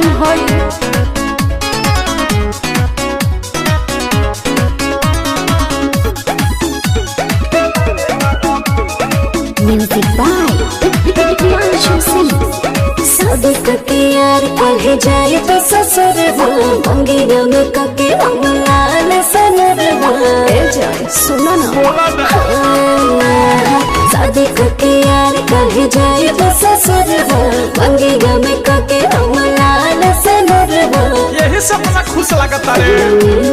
जौन भइल। Music by Priyanshu Singh. शादी करके यार कहे जाए तो ससुर मंगेगा में कके अमलाल सनर सुनो ना शादी करके यार कहे जाए तो ससुर मंगेगा में कके अमलाल सनर यही सपना खुश लगता रे।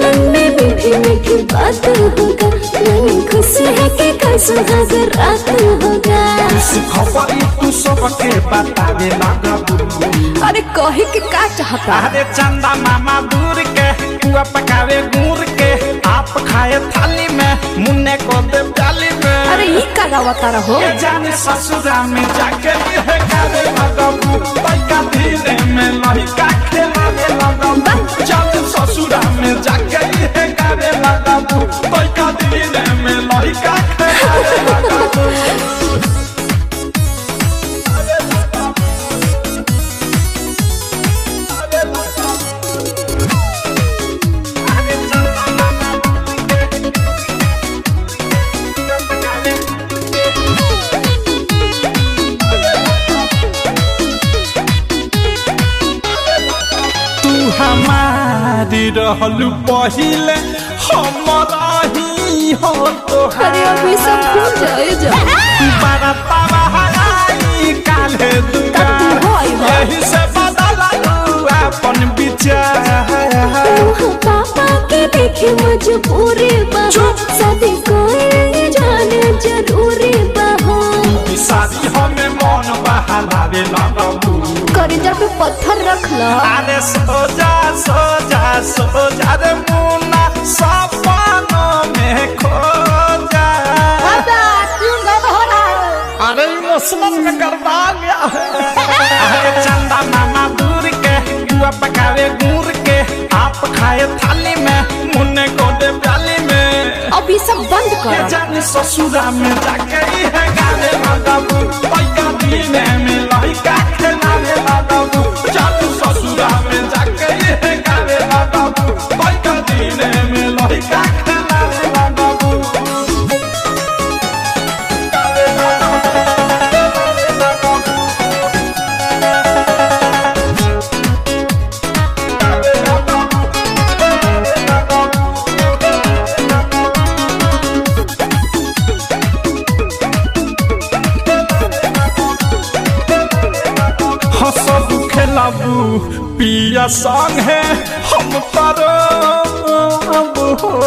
मन में मीठी मीठी बात होगा, मन खुश है कि कल सुहाग रात होगा। खबर तू सबके बतावे लगबू। अरे कहे के का चाहता। अरे चंदा मामा दूर के पुआ पकावे गुड़ के आप खाए थाली में मुन्ने को दे डाली में। अरे ये का गावता रहो। ये जाने ससुरा में जाके ये करे लगबू। पैका धीरे में लड़का खेलावे लगबू। जाने ससुरा में जाके ये करे लगबू। पैका धीरे में लड़का खेलावे लगबू। हमारी रहलू पहिले हमारा ही हो तो। अरे अभी सब भूल जाए जा। बड़ा तबाही काले दुआ यही से बदला अपन विचार। पापा के देखे मजबूरी बहो, शादी कोई जाने जरूरी बहो। शादी हमें मन बहलावे लगबू। करेजा पे पत्थर रख लो। अरे सोजा सोजा सोजा रे मुन्ना सपनों में खो जा। अरे इमोशनल में गड़बड़ा गया है। अरे चंदा मामा दूर के बुआ पकावे गुड़ के आप खाए थाली में मुन्ने को दे प्याली में। अभी सब बंद कर। जाने ससुरा में जाके है गाने लगबू। पैका दीने में लड़का खेलावे लगबू। जाने ससुरा में जाके है गाने लगबू। पैका दीने में लड़का खेलावे लगबू। हंसबू खेलाबू पिया संग है हम करो।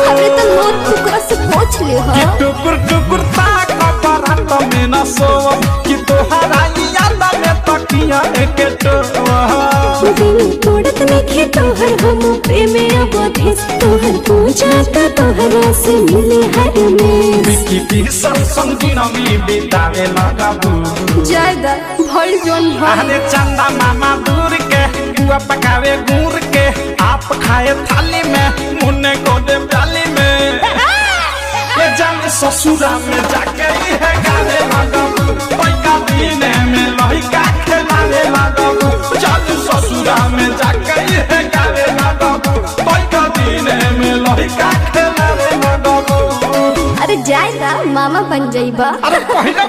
अरे तो लोग टुकड़ा से पूछ ले हो। कि टुकुर टुकुर ताक बरात में न सोव कि तोहरा याद में तकिया एक टोवा। दिल तोड़त नहीं तोहर हम प्रेम अवधि, तोहर पूजा का तोहरा से मिले हर में। विकी भी संग दिनवी बितावे लगबू। जायदा भइल जौन भइल। अरे चंदा मामा दूर के बुआ पकावे गुड़ के आप खाए थाली में मुन्ने को दे प्याली में। ये जाने ससुरा में जाके है गाने लगबू। पैका दीने में लड़का खेलावे लगबू। जाने ससुरा में जाके है गाने लगबू। पैका दीने में लड़का खेलावे लगबू। अरे जायदा मामा बन जाइबा। अरे पहले